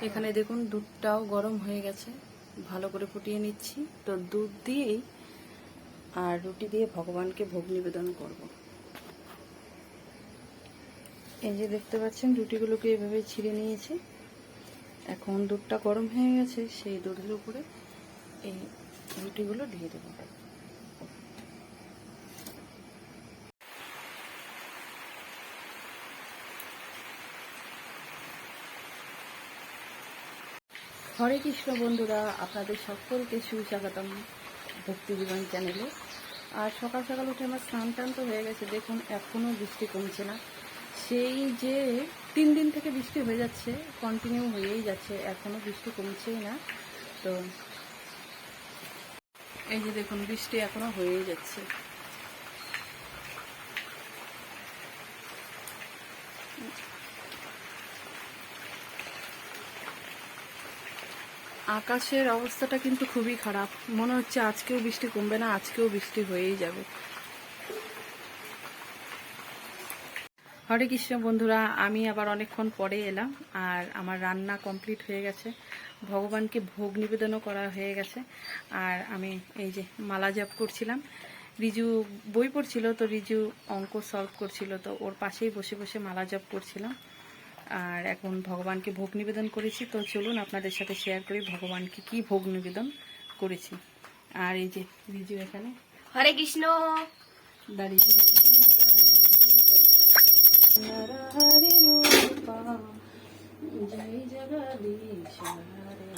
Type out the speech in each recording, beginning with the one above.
এখানে দেখুন দুধটাও গরম হয়ে গেছে, ভালো করে ফুটিয়ে নিচ্ছি। তো দুধ দিয়েই আর রুটি দিয়ে ভগবানকে ভোগ নিবেদন করব। এই যে দেখতে পাচ্ছেন রুটিগুলোকে এভাবে ছিঁড়ে নিয়েছি। এখন দুধটা গরম হয়ে গেছে, সেই দুধের উপরে এই রুটিগুলো দিয়ে দেব। হরে কৃষ্ণ বন্ধুরা, আপনাদের সকলকে সুস্বাগতম ভক্তি জীবন চ্যানেলে। আর সকাল সকাল উঠে আমার স্নান টান তো হয়ে গেছে। দেখুন এখনও বৃষ্টি কমছে না। সেই যে 3 দিন থেকে বৃষ্টি হয়ে যাচ্ছে, কন্টিনিউ হয়েই যাচ্ছে, এখনও বৃষ্টি কমছেই না। তো এই যে দেখুন বৃষ্টি এখনও হয়েই যাচ্ছে। আকাশের অবস্থাটা কিন্তু খুবই খারাপ, মনে হচ্ছে আজকেও বৃষ্টি কমবে না, আজকেও বৃষ্টি হয়েই যাবে। হরে কৃষ্ণ বন্ধুরা, আমি আবার অনেকক্ষণ পরে এলাম আর আমার রান্না কমপ্লিট হয়ে গেছে, ভগবানকে ভোগ নিবেদনও করা হয়ে গেছে। আর আমি এই যে মালা জপ করছিলাম। রিজু বই পড়ছিল, তো রিজু অঙ্ক সলভ করছিল, তো ওর পাশেই বসে বসে মালা জপ করছিলাম। আর এখন ভগবানকে ভোগ নিবেদন করেছি। তো চলুন আপনাদের সাথে শেয়ার করি ভগবানকে কি ভোগ নিবেদন করেছি। আর এই যে রিজু এখানে হরে কৃষ্ণ দাঁড়িয়ে নরহরি রূপা জয় জগদীশ হরে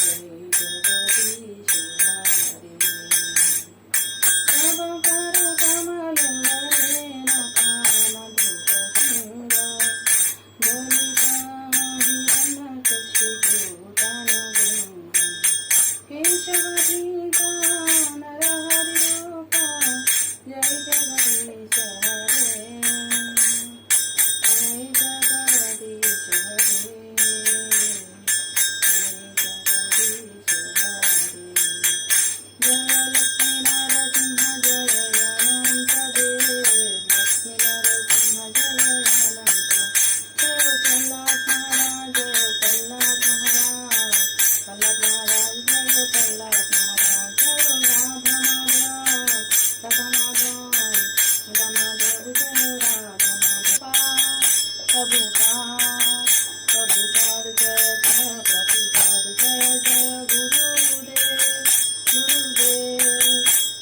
জয় জগদীশ হরে তব কর কমল নয়ন কামল সুন্দর বলিতা হিরণ কশিপু তন কেশবধীতা নরহরি রূপা জয় জগদীশ হরে জয় জগদীশ হরে জয় জগদীশ হরে। জয় লক্ষ্মী নরসিংহ জয় অনন্ত দেব, লক্ষ্মী নরসিংহ জয় অনন্ত। জয় প্রহ্লাদ মহারাজ, জয় প্রহ্লাদ মহারাজ, প্রহ্লাদ মহারাজ, জয় প্রহ্লাদ মহারাজ। জয় রাধা মাধব, রাধা মাধব, রাধা মাধব, জয় রাধা মাধব। প্রভুপাদ, প্রভুপাদ জয় জয় প্রভুপাদ জয় জয় গুরুদেব, গুরুদেব,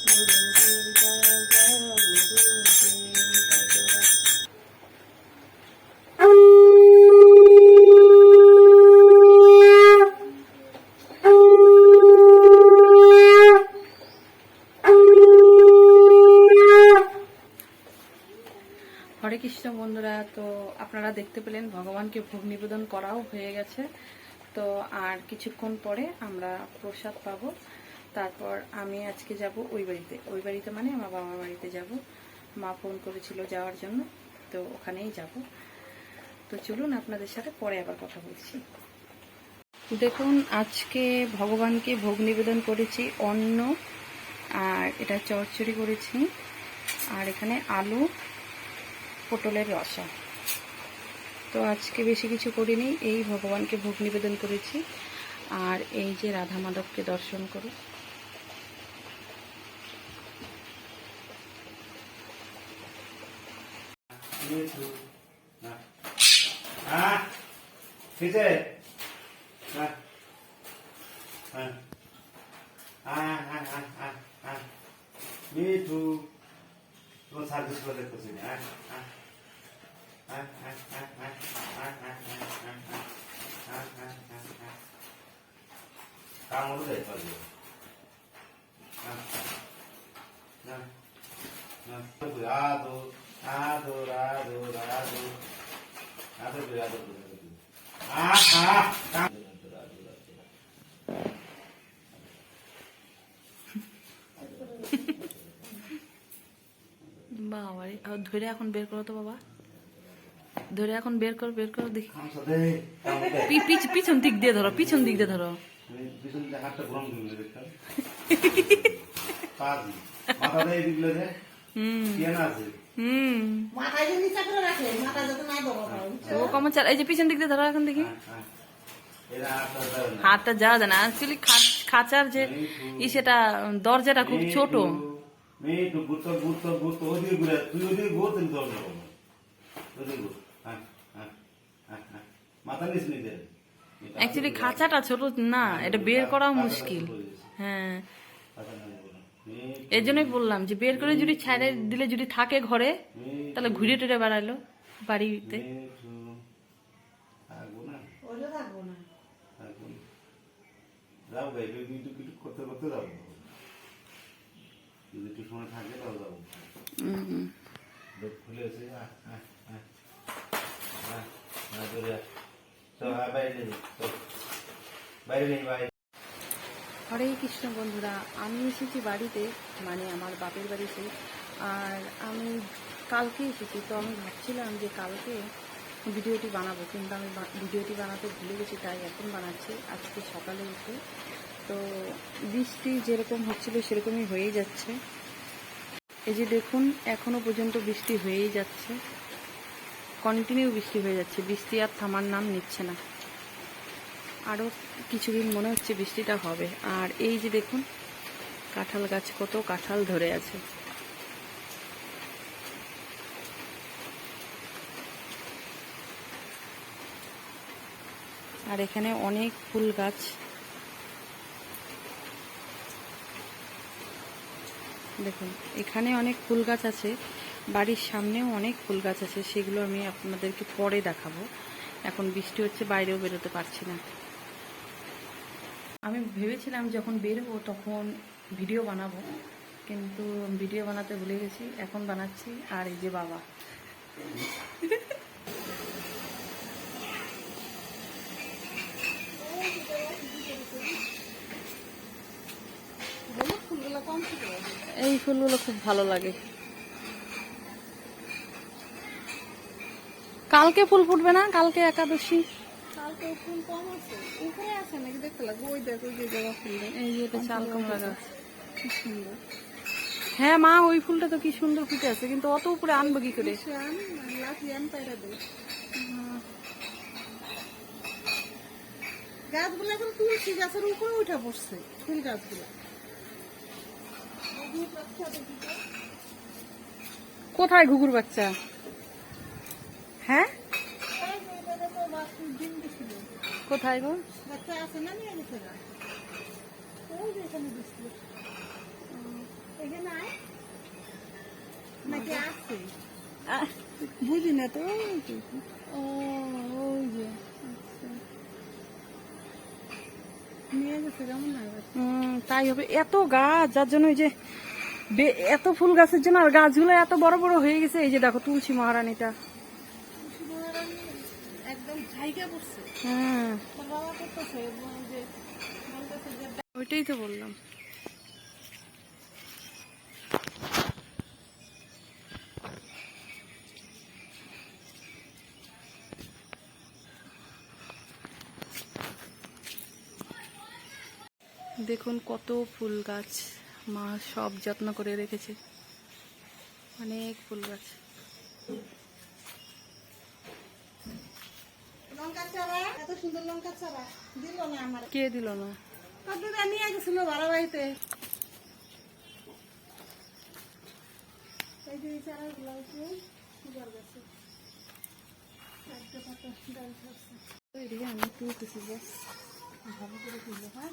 গুরুদেব জয় জয় গুরুদেব জয় জয়। হরে কৃষ্ণ বন্ধুরা, তো আপনারা দেখতে পেলেন ভগবানকে ভোগ নিবেদন করাও হয়ে গেছে। তো আর কিছুক্ষণ পরে আমরা প্রসাদ পাবো। তারপর আমি আজকে যাব ওই বাড়িতে মানে আমার বাবার বাড়িতে যাব। মা ফোন করেছিল যাওয়ার জন্য, তো ওখানেই যাব। তো চলুন আপনাদের সাথে পরে আবার কথা বলছি। দেখুন আজকে ভগবানকে ভোগ নিবেদন করেছি অন্ন, আর এটা চচ্চড়ি করেছি, আর এখানে আলু পটলের রসা। তো আজকে বেশি কিছু করিনি, এই ভগবানকে ভোগ নিবেদন করেছি। আর এই যে রাধা মাধবকে দর্শন করো। মিঠু তোমার সার্ভিস করে করছি না। কামড় দেয় পারবে আদো আদো রাদো রাদো আদো আদো বাবা ধরে এখন বের করো তো বাবা, ধরে এখন বের করো দেখি। পিছন দিক দিয়ে ধরো, পিছন দিক দিয়ে ধরো। মাথা দিয়ে দিলে যে আছে হুম মাথায় যে নিচা করে রাখে, মাথা যাতে না দবা পায়, বুঝছো? ও কমন চাল, এই যে পিছন দিক দিয়ে ধরো এখন দেখি। হ্যাঁ। এরা আপনার দাও না। হাতটা যাওয়া যায় না অ্যাকচুয়ালি, খাঁচার যে সেটা দরজাটা খুব ছোট। মেয়েটু গুতো গুতো গুতো ওদিকে ঘুরে, তুই ওদিকে ঘুর, তুমি তোর না ওদিকে ঘুর। হ্যাঁ, হ্যাঁ, হ্যাঁ, হ্যাঁ। মাথা নিচ নিতে। অ্যাকচুয়ালি খাঁচাটা ছোট না, এটা বের করা মুশকিল। হ্যাঁ, এর জন্যই বললাম যে বের করে যদি ছাইড়ে দিলে, যদি থাকে ঘরে, তাহলে ঘুরে টুরে বেড়াইলো বাড়িতে। থাকবো না, ওইটা থাকবো না। থাকবো না। যাবো ভাই, কিছু কিছু করতে করতে যাবো। যদি একটু সময় থাকে তাহলে যাবো। খুলে এসে তো বাইরে নেই, তো বাইরে নেই, বাইরে। হরে কৃষ্ণ বন্ধুরা, আমি এসেছি বাড়িতে, মানে আমার বাপের বাড়িতে। আর আমি কালকে এসেছি, তো আমি ভাবছিলাম যে কালকে ভিডিওটি বানাবো, কিন্তু আমি ভিডিওটি বানাতে ভুলে গেছি, তাই এখন বানাচ্ছি আজকে সকালে উঠে। তো বৃষ্টি যেরকম হচ্ছিল সেরকমই হয়েই যাচ্ছে। এই যে দেখুন, এখনো পর্যন্ত বৃষ্টি হয়েই যাচ্ছে, কন্টিনিউ বৃষ্টি হয়ে যাচ্ছে, বৃষ্টি আর থামার নাম নিচ্ছে না। আরও কিছুদিন মনে হচ্ছে বৃষ্টিটা হবে। আর এই যে দেখুন, কাঁঠাল গাছ, কত কাঁঠাল ধরে আছে। আর এখানে অনেক ফুল গাছ, দেখুন এখানে অনেক ফুল গাছ আছে, বাড়ির সামনেও অনেক ফুল গাছ আছে, সেগুলো আমি আপনাদেরকে পরে দেখাবো। এখন বৃষ্টি হচ্ছে, বাইরেও বেরোতে পারছি না। আমি ভেবেছিলাম যখন বেরোবো তখন ভিডিও বানাবো, কিন্তু ভিডিও বানাতে ভুলে গেছি, এখন বানাচ্ছি। আর এই যে বাবা, হলুদ ফুলগুলো কম ছিল। এই ফুলগুলো খুব ভালো লাগে। কালকে ফুল ফুটবে না? কালকে একাদশী। কালকে ফুল কম আছে, উপরে আছে নাকি দেখতে লাগবে। ওই দেখো, ওই যে জবা ফুল, এই যে এটা চাল কুমড়া গাছ। কি সুন্দর। হ্যাঁ মা, ওই ফুলটা তো কি সুন্দর ফুটে আছে, কিন্তু অত উপরে আনবো কি করে? সে আন, লাঠি আন, পায়রা দে। গাছগুলো এখন তুলসী গাছের উপরে উঠে পড়ছে, ফুল গাছগুলো। কোথায় ঘুঘুর বাচ্চা? হ্যাঁ, কোথায় গো? বাচ্চা আছে না, নিয়ে গেছে না? ওই যে এখানে দিছিল। এখানে আয় নাকি আছে, আহ, বুঝি না তো। ও, ওই যে। আচ্ছা। নিয়ে গেছে, কেমন লাগবে? তাই হবে, এত গাছ, যার জন্য ওই যে এত ফুল গাছের জন্য আর গাছগুলো এত বড় বড় হয়ে গেছে। এই যে দেখো তুলসী মহারানীটা, একদম জায়গা পড়ছে। হ্যাঁ বাবা করতেছে যে বলতেছে যে ওইটাই তো বললাম। দেখুন কত ফুল গাছ, মা সব যত্ন করে রেখেছে, অনেক ফুল গাছ। লঙ্কা চারা, এত সুন্দর লঙ্কা চারা দিল না আমার। কে দিল না? কতটা নিয়ে গেছিল ভাড়া বাড়িতে। এই যে এই চারাগুলো হচ্ছে সুগার গাছে, একটা পাতা ডাল ছাড়ছে। এদিকে আমি তুলতেছি, বস ভালো করে তুলবো। হ্যাঁ,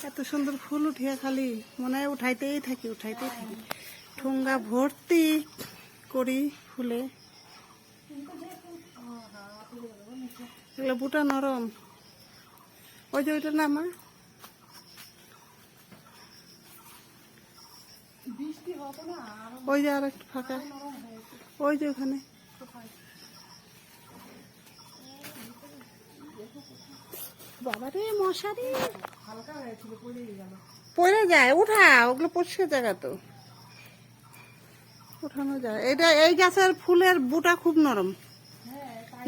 এত সুন্দর ফুল উঠিয়া খালি মনে হয় উঠাইতেই থাকি, উঠাইতেই থাকি। ঠোঙ্গা ভর্তি করি ফুলে। এগুলো বুটা নরম। ওই যে ওইটা নামা, ওই যে আর একটু ফাঁকা, ওই যে ওখানে। বাবারে মশারি হালকা হয়েছিল, পড়ে যায়। উঠা, ওগুলো পরিষ্কার জায়গা তো, উঠানো যায়। এটা এই গাছের ফুলের বুটা খুব নরম,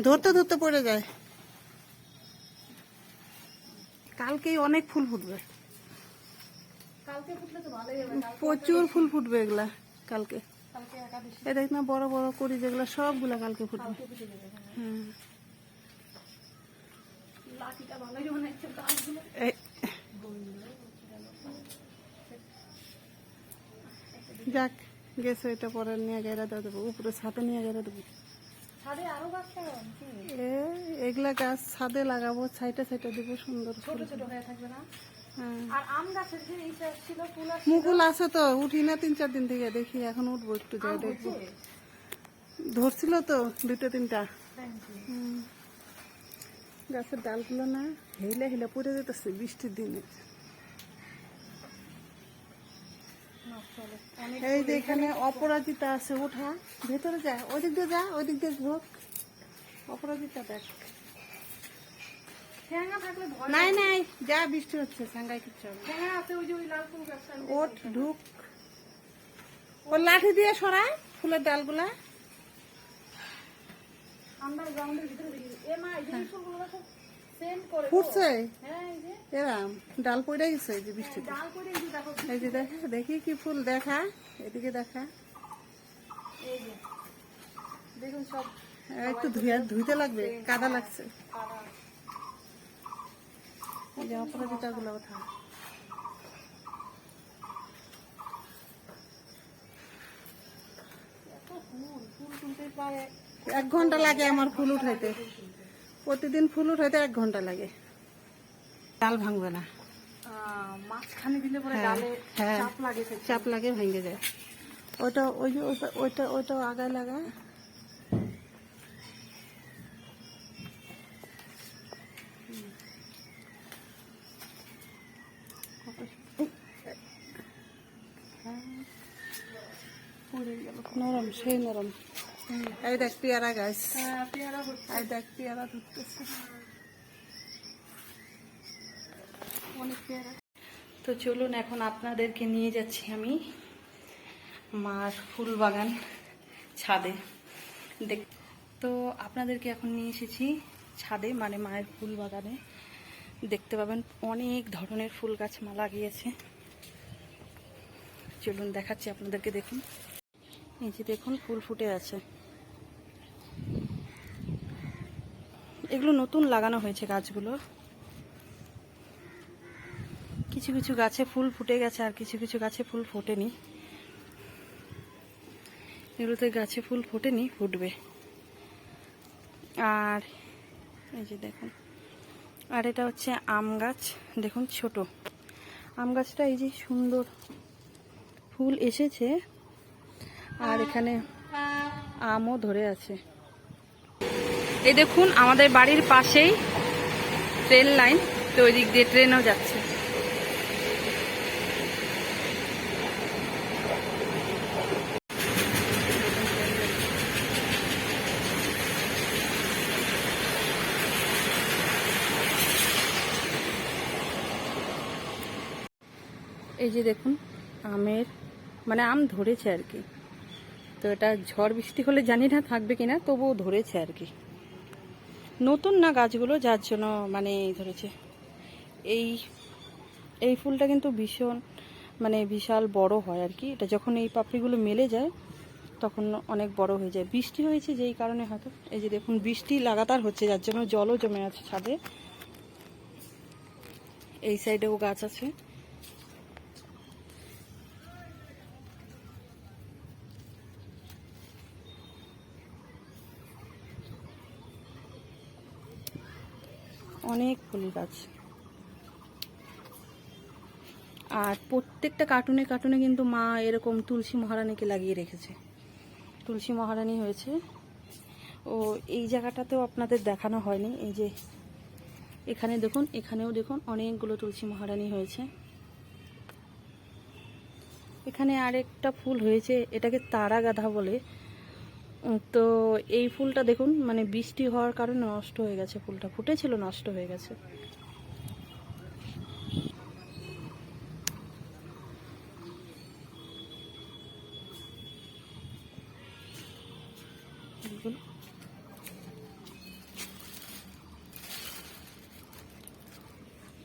ধরতে ধরতে পড়ে যায়। কালকেই অনেক ফুল ফুটবে। কালকে ফুটলে তো ভালোই হবে। প্রচুর ফুল ফুটবে এগুলা কালকে। কালকে একাদশী, এই দেখ না বড় বড় করি যেগুলো সবগুলা কালকে ফুটবে। কালকে ফুটে যাবে। হ্যাঁ লাঠিটা ভালোই মনে হচ্ছে গাছগুলো। এই যাক গেছে, এটা পরে নিয়ে গেরা দেবো, উপরে ছাদে নিয়ে গেরা দেবো। ছাদে আরো গাছ লাগাবেন কি? এগুলা গাছ ছাদে লাগাবো, সাইডে সাইডে দেবো, সুন্দর ছোট ছোট হয়ে থাকবে না? হ্যাঁ। আর আম গাছের যে এইটা ছিল ফুল আসছে, মুকুল আছে তো, উঠি না 3-4 দিন থেকে, দেখি এখন উঠবো, একটু যাই দেখবো। ধরছিল তো 2-3টা। গাছের ডালগুলো না হেলে হেলে পড়ে যেতেছে বৃষ্টির দিনে। এই যে এখানে অপরাজিতা আছে, উঠা ভেতরে যা, ওই দিক দিয়ে যা, ওই দিক দিয়ে ঢোক। অপরাজিতা দেখ। ঠ্যাঙ্গা থাকলে ভয়। নাই নাই, যা, বৃষ্টি হচ্ছে, সাঙ্গাই কিচ্ছু হবে না। ঠ্যাঙ্গা আছে ওই যে ওই লাল ফুল গাছটা। ওঠ ঢুক, ওর লাঠি দিয়ে সরাই ফুলের ডালগুলা। আন্ডারগ্রাউন্ডের ভিতরে দেখি। এ মা, এই যে এই ফুলগুলো দেখো সেন্ট করে গো। ফুটছে হ্যাঁ এই যে এরাম, ডাল পড়ে গেছে এই যে বৃষ্টিতে। ডাল করে এই যে দেখো, এই যে দেখা, দেখি কি ফুল, দেখা এদিকে দেখা। এই যে দেখুন সব একটু ধুইতে লাগবে, কাদা লাগছে। কাদা। এই যে অপরাজিতা গুলো ওঠা। এত ফুল, ফুল তুলতে প্রায় 1 ঘন্টা লাগে আমার ফুল উঠাইতে, প্রতিদিন ফুল উঠাইতে 1 ঘন্টা লাগে। ডাল ভাঙবে না। মাঝখানে দিলে পরে হ্যাঁ, ডালে হ্যাঁ। চাপ লাগে। চাপ লাগে, ভেঙে যায়। ওটা ওই যে ওইটা আগায় লাগা। নরম, সেই নরম। এই দেখ পেয়ারা গাছ, হ্যাঁ পেয়ারা হচ্ছে এই দেখ পেয়ারা ধরতেছে অনেক পেয়ারা। তো চলুন এখন আপনাদেরকে নিয়ে যাচ্ছি আমি মার ফুল বাগান ছাদে দেখ। তো আপনাদেরকে এখন নিয়ে এসেছি ছাদে, মানে মায়ের ফুল বাগানে। দেখতে পাবেন অনেক ধরনের ফুল গাছ মা লাগিয়েছে। চলুন দেখাচ্ছি আপনাদেরকে, দেখুন। এই যে দেখুন ফুল ফুটে আছে, এগুলো নতুন লাগানো হয়েছে গাছগুলো। কিছু কিছু গাছে ফুল ফুটে গেছে, আর কিছু কিছু গাছে ফুল ফোটেনি। এগুলোতে গাছে ফুল ফোটেনি, ফুটবে। আর এই যে দেখুন, আর এটা হচ্ছে আম গাছ, দেখুন ছোট আম গাছটা, এই যে সুন্দর ফুল এসেছে, আর এখানে আমও ধরে আছে। এই দেখুন আমাদের বাড়ির পাশেই ট্রেন লাইন, তো ওই দিক দিয়ে ট্রেনও যাচ্ছে। এই যে দেখুন আমের, মানে আম ধরেছে আর কি। তো এটা ঝড় বৃষ্টি হলে জানি না থাকবে কিনা, তবুও ধরেছে আর কি। নতুন না গাছগুলো, যার জন্য মানে ধরেছে। এই ফুলটা কিন্তু ভীষণ, মানে বিশাল বড় হয় আর কি। এটা যখন এই পাপড়িগুলো মেলে যায় তখন অনেক বড় হয়ে যায়। বৃষ্টি হয়েছে যেই কারণে হয়তো। এই যে দেখুন বৃষ্টি লাগাতার হচ্ছে, যার জন্য জলও জমে আছে ছাদে। এই সাইডেও গাছ আছে। অনেক ফুল গাছ। আর প্রত্যেকটা কার্টুনে কার্টুনে কিন্তু মা এরকম তুলসী মহারানীকে লাগিয়ে রেখেছে। তুলসী মহারানী হয়েছে। ও এই জায়গাটাতেও আপনাদের দেখানো হয়নি, এই যে এখানে দেখুন, এখানেও দেখুন অনেকগুলো তুলসী মহারানী হয়েছে। এখানে আরেকটা ফুল হয়েছে, এটাকে তারা গাঁদা বলে। তো এই ফুলটা দেখুন, মানে বৃষ্টি হওয়ার কারণে নষ্ট হয়ে গেছে। ফুলটা ফুটেছিল, নষ্ট হয়ে গেছে।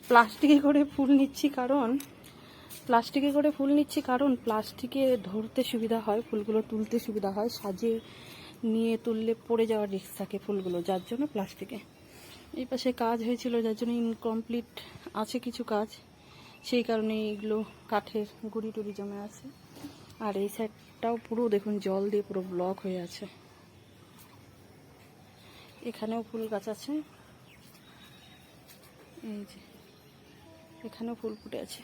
প্লাস্টিকে করে ফুল নিচ্ছি, কারণ প্লাস্টিকে করে ফুল নিচ্ছি কারণ প্লাস্টিকে ধরতে সুবিধা হয়, ফুলগুলো তুলতে সুবিধা হয়, সাজিয়ে নিয়ে তুললে পড়ে যাওয়ার রিস্ক থাকে ফুলগুলো, যার জন্য প্লাস্টিকে। এই পাশে কাজ হয়েছিল যার জন্য ইনকমপ্লিট আছে কিছু কাজ, সেই কারণে এইগুলো কাঠের গুঁড়ি টুড়ি জমে আছে। আর এই সাইডটাও পুরো দেখুন জল দিয়ে পুরো ব্লক হয়ে আছে। এখানেও ফুল গাছ আছে, এই যে এখানেও ফুল ফুটে আছে।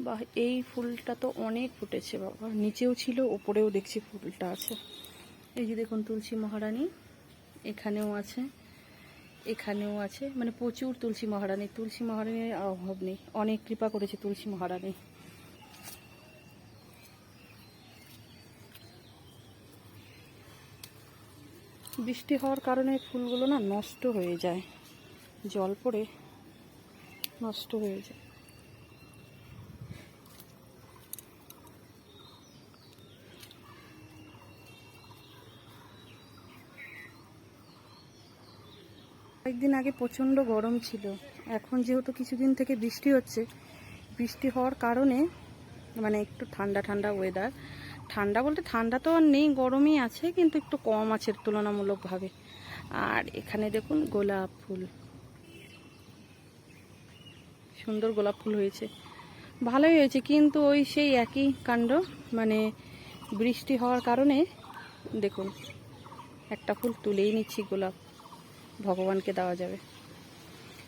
বা এই ফুলটা তো অনেক ফুটেছে বাবা, নিচেও ছিল ওপরেও দেখছি ফুলটা আছে। এই যে দেখুন তুলসী মহারানী এখানেও আছে, এখানেও আছে, মানে প্রচুর তুলসী মহারানী। তুলসী মহারানীর অভাব নেই, অনেক কৃপা করেছে তুলসী মহারানী। বৃষ্টি হওয়ার কারণে ফুলগুলো না নষ্ট হয়ে যায়, জল পড়ে নষ্ট হয়ে যায়। কয়েকদিন আগে প্রচণ্ড গরম ছিল, এখন যেহেতু কিছুদিন থেকে বৃষ্টি হচ্ছে, বৃষ্টি হওয়ার কারণে মানে একটু ঠান্ডা ঠান্ডা ওয়েদার। ঠান্ডা বলতে ঠান্ডা তো আর নেই, গরমই আছে, কিন্তু একটু কম আছে তুলনামূলকভাবে। আর এখানে দেখুন গোলাপ ফুল, সুন্দর গোলাপ ফুল হয়েছে, ভালোই হয়েছে, কিন্তু ওই সেই একই কাণ্ড, মানে বৃষ্টি হওয়ার কারণে দেখুন একটা ফুল তুলেই নিচ্ছি, গোলাপ ভগবানকে দেওয়া যাবে।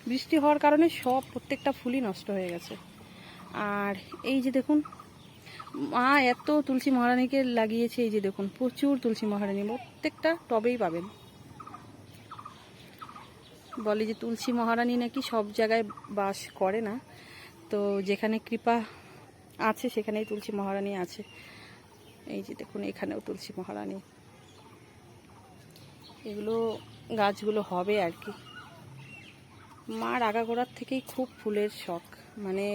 বৃষ্টি হওয়ার কারণে সব প্রত্যেকটা ফুলই নষ্ট হয়ে গেছে। আর এই যে দেখুন মা এত তুলসী মহারানীকে লাগিয়েছে, এই যে দেখুন প্রচুর তুলসী মহারানী, প্রত্যেকটা টবেই পাবেন। বলে যে তুলসী মহারানী নাকি সব জায়গায় বাস করে না, তো যেখানে কৃপা আছে সেখানেই তুলসী মহারানী আছে। এই যে দেখুন এখানেও তুলসী মহারানী, এগুলো গাছগুলো হবে আর কি। মার আগাগোড়ার থেকেই খুব ফুলের শখ, মানে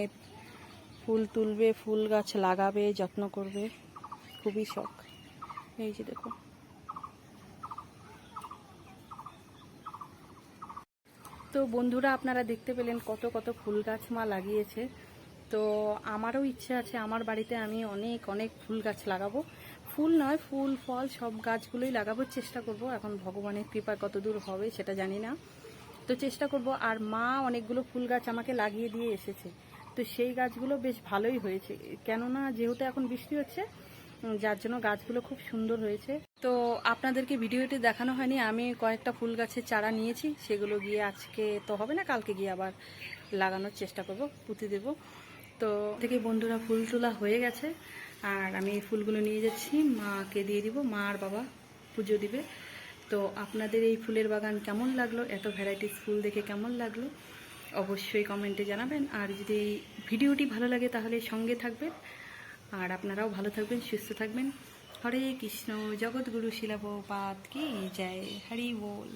ফুল তুলবে, ফুল গাছ লাগাবে, যত্ন করবে, খুবই শখ। এই যে দেখুন তো বন্ধুরা, আপনারা দেখতে পেলেন কত কত ফুল গাছ মা লাগিয়েছে। তো আমারও ইচ্ছে আছে আমার বাড়িতে আমি অনেক অনেক ফুল গাছ লাগাবো, ফুল নয় ফুল ফল সব গাছগুলোই লাগাবো, চেষ্টা করব। এখন ভগবানের কৃপায় কতদূর হবে সেটা জানি না, তো চেষ্টা করব। আর মা অনেকগুলো ফুল গাছ আমাকে লাগিয়ে দিয়ে এসেছে, তো সেই গাছগুলো বেশ ভালোই হয়েছে, কেননা যেহেতু এখন বৃষ্টি হচ্ছে যার জন্য গাছগুলো খুব সুন্দর হয়েছে। তো আপনাদেরকে ভিডিওটি দেখানো হয়নি, আমি কয়েকটা ফুল গাছের চারা নিয়েছি, সেগুলো গিয়ে আজকে তো হবে না, কালকে গিয়ে আবার লাগানোর চেষ্টা করব, পুঁতে দেব। তো থেকে বন্ধুরা ফুল তোলা হয়ে গেছে, আর আমি এই ফুলগুলো নিয়ে যাচ্ছি, মাকে দিয়ে দিব, মা আর বাবা পুজো দিবে। তো আপনাদের এই ফুলের বাগান কেমন লাগলো, এত ভ্যারাইটিস ফুল দেখে কেমন লাগলো অবশ্যই কমেন্টে জানাবেন। আর যদি ভিডিওটি ভালো লাগে তাহলে সঙ্গে থাকবেন, আর আপনারাও ভালো থাকবেন, সুস্থ থাকবেন। হরে কৃষ্ণ, জগৎগুরু শিলা প্রভুপাদ কি জয়, হরি বল।